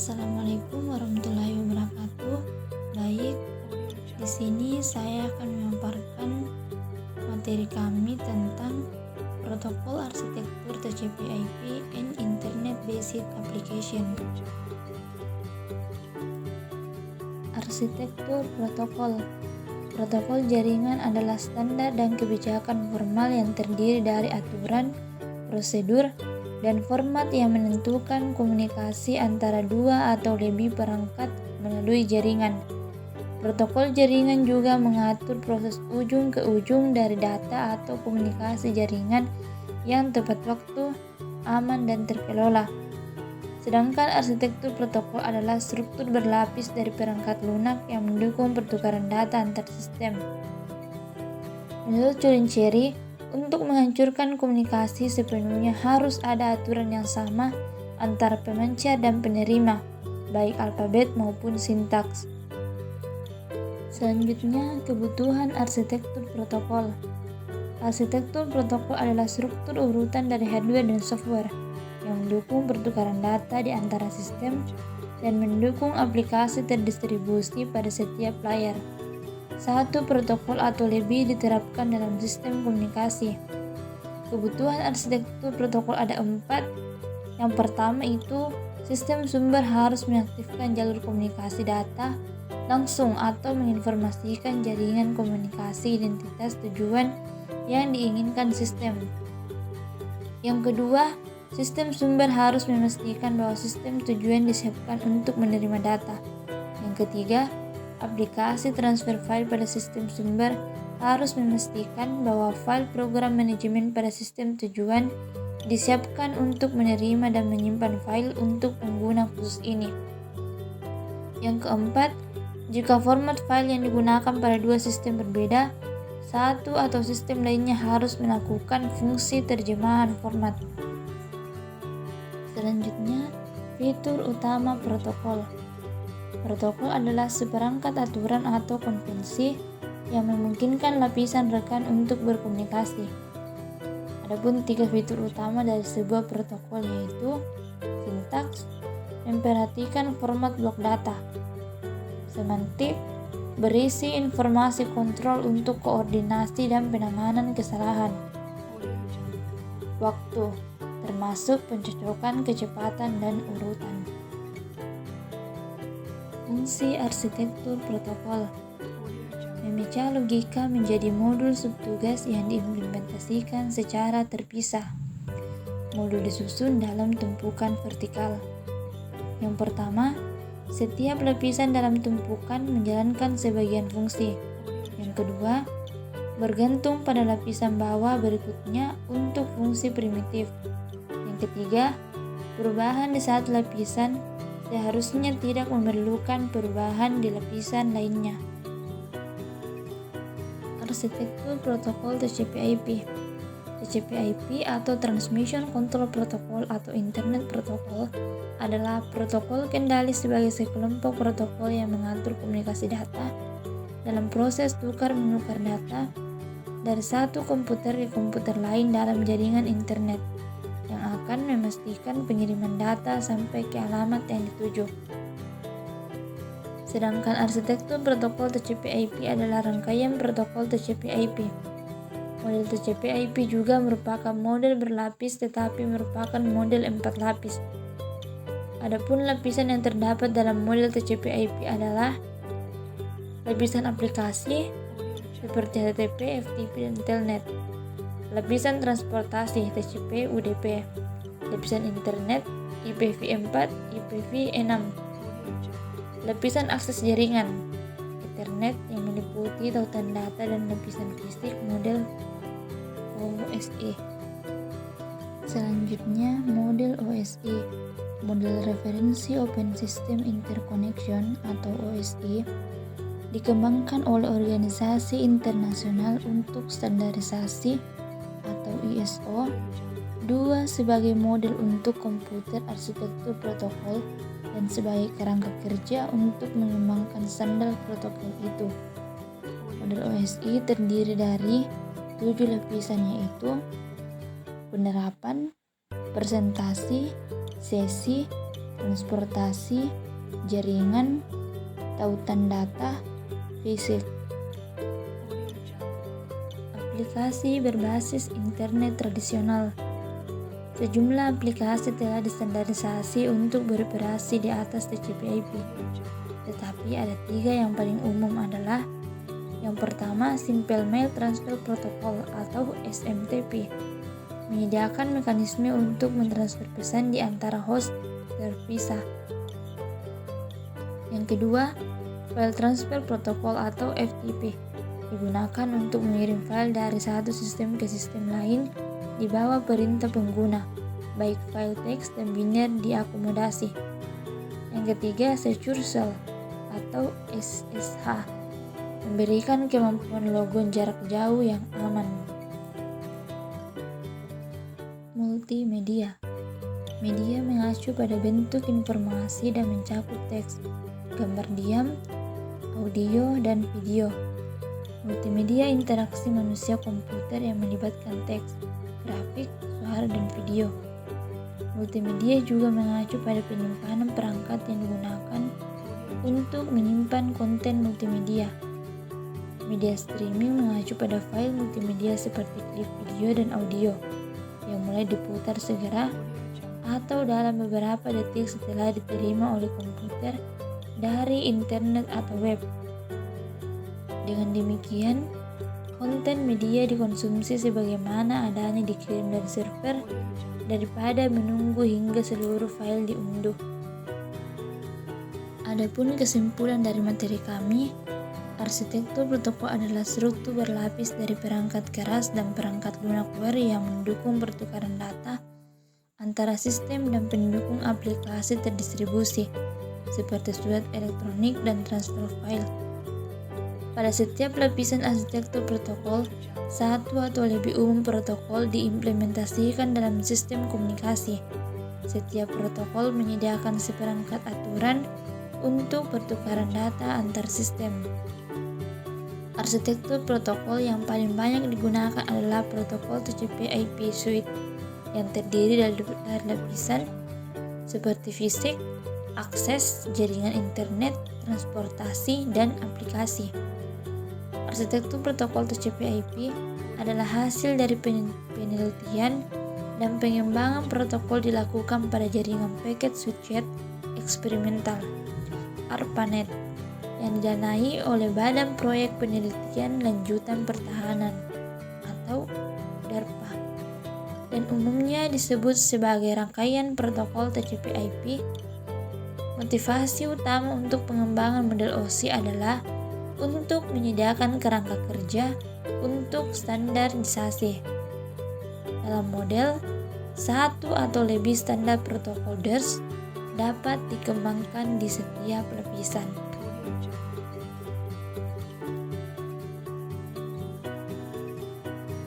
Assalamualaikum warahmatullahi wabarakatuh. Baik, di sini saya akan memaparkan materi kami tentang protokol arsitektur TCP/IP and Internet Based Application. Arsitektur protokol. Protokol jaringan adalah standar dan kebijakan formal yang terdiri dari aturan, prosedur, dan format yang menentukan komunikasi antara dua atau lebih perangkat melalui jaringan. Protokol jaringan juga mengatur proses ujung ke ujung dari data atau komunikasi jaringan yang tepat waktu, aman, dan terkelola. Sedangkan arsitektur protokol adalah struktur berlapis dari perangkat lunak yang mendukung pertukaran data antar sistem. Menurut Cherry, untuk menghancurkan komunikasi sepenuhnya harus ada aturan yang sama antara pemancar dan penerima, baik alfabet maupun sintaks. Selanjutnya, kebutuhan arsitektur protokol. Arsitektur protokol adalah struktur urutan dari hardware dan software yang mendukung pertukaran data di antara sistem dan mendukung aplikasi terdistribusi pada setiap layar. Satu protokol atau lebih diterapkan dalam sistem komunikasi. Kebutuhan arsitektur protokol ada 4. Yang pertama itu, sistem sumber harus mengaktifkan jalur komunikasi data langsung atau menginformasikan jaringan komunikasi identitas tujuan yang diinginkan sistem. Yang kedua, sistem sumber harus memastikan bahwa sistem tujuan disiapkan untuk menerima data. Yang ketiga, aplikasi transfer file pada sistem sumber harus memastikan bahwa file program manajemen pada sistem tujuan disiapkan untuk menerima dan menyimpan file untuk pengguna khusus ini. Yang keempat, jika format file yang digunakan pada dua sistem berbeda, satu atau sistem lainnya harus melakukan fungsi terjemahan format. Selanjutnya, fitur utama protokol. Protokol adalah seperangkat aturan atau konvensi yang memungkinkan lapisan rekan untuk berkomunikasi. Adapun 3 fitur utama dari sebuah protokol yaitu sintaks, memperhatikan format blok data, semantik, berisi informasi kontrol untuk koordinasi dan penanganan kesalahan, waktu, termasuk pencocokan kecepatan dan urutan. Fungsi arsitektur protokol memecah logika menjadi modul subtugas yang diimplementasikan secara terpisah. Modul disusun dalam tumpukan vertikal. Yang pertama, setiap lapisan dalam tumpukan menjalankan sebagian fungsi. Yang kedua, bergantung pada lapisan bawah berikutnya untuk fungsi primitif. Yang ketiga, perubahan di saat lapisan seharusnya tidak memerlukan perubahan di lapisan lainnya. Arsitektur protokol TCP/IP. TCP/IP atau Transmission Control Protocol atau Internet Protocol adalah protokol kendali sebagai sekelompok protokol yang mengatur komunikasi data dalam proses tukar-menukar data dari satu komputer ke komputer lain dalam jaringan internet, yang akan memastikan pengiriman data sampai ke alamat yang dituju. Sedangkan arsitektur protokol TCP/IP adalah rangkaian protokol TCP/IP. Model TCP/IP juga merupakan model berlapis tetapi merupakan model 4 lapis. Adapun lapisan yang terdapat dalam model TCP/IP adalah lapisan aplikasi seperti HTTP, FTP, dan Telnet. Lapisan transportasi TCP, UDP. Lapisan internet IPv4, IPv6. Lapisan akses jaringan Ethernet yang meliputi tautan data dan lapisan fisik model OSI. Selanjutnya, model OSI, model referensi Open System Interconnection atau OSI, dikembangkan oleh organisasi internasional untuk standarisasi atau ISO 2 sebagai model untuk komputer arsitektur protokol dan sebagai kerangka kerja untuk mengembangkan standar protokol itu. Model OSI terdiri dari 7 lapisan yaitu penerapan, presentasi, sesi, transportasi, jaringan, tautan data, fisik. Aplikasi berbasis internet tradisional. Sejumlah aplikasi telah distandarisasi untuk beroperasi di atas TCP/IP. Tetapi ada 3 yang paling umum adalah: yang pertama, Simple Mail Transfer Protocol atau SMTP, menyediakan mekanisme untuk mentransfer pesan di antara host terpisah. Yang kedua, File Transfer Protocol atau FTP, digunakan untuk mengirim file dari satu sistem ke sistem lain di bawah perintah pengguna, baik file teks dan biner diakomodasi. Yang ketiga, Secure Shell atau SSH, memberikan kemampuan logon jarak jauh yang aman. Multimedia. Media mengacu pada bentuk informasi dan mencakup teks, gambar diam, audio, dan video. Multimedia interaksi manusia komputer yang melibatkan teks, grafik, suara, dan video. Multimedia juga mengacu pada penyimpanan perangkat yang digunakan untuk menyimpan konten multimedia. Media streaming mengacu pada file multimedia seperti klip video dan audio yang mulai diputar segera atau dalam beberapa detik setelah diterima oleh komputer dari internet atau web. Dengan demikian, konten media dikonsumsi sebagaimana adanya dikirim dari server daripada menunggu hingga seluruh file diunduh. Adapun kesimpulan dari materi kami, arsitektur protokol adalah struktur berlapis dari perangkat keras dan perangkat lunak yang mendukung pertukaran data antara sistem dan pendukung aplikasi terdistribusi seperti surat elektronik dan transfer file. Pada setiap lapisan arsitektur protokol, satu atau lebih umum protokol diimplementasikan dalam sistem komunikasi. Setiap protokol menyediakan seperangkat aturan untuk pertukaran data antar sistem. Arsitektur protokol yang paling banyak digunakan adalah protokol TCP/IP suite yang terdiri dari lapisan seperti fisik, akses, jaringan internet, transportasi, dan aplikasi. Arsitektur protokol TCP/IP adalah hasil dari penelitian dan pengembangan protokol dilakukan pada jaringan paket switched eksperimental ARPANET yang didanai oleh Badan Proyek Penelitian Lanjutan Pertahanan atau DARPA dan umumnya disebut sebagai rangkaian protokol TCP/IP. Motivasi utama untuk pengembangan model OSI adalah untuk menyediakan kerangka kerja untuk standarisasi. Dalam model, satu atau lebih standar protokol DERS dapat dikembangkan di setiap lapisan.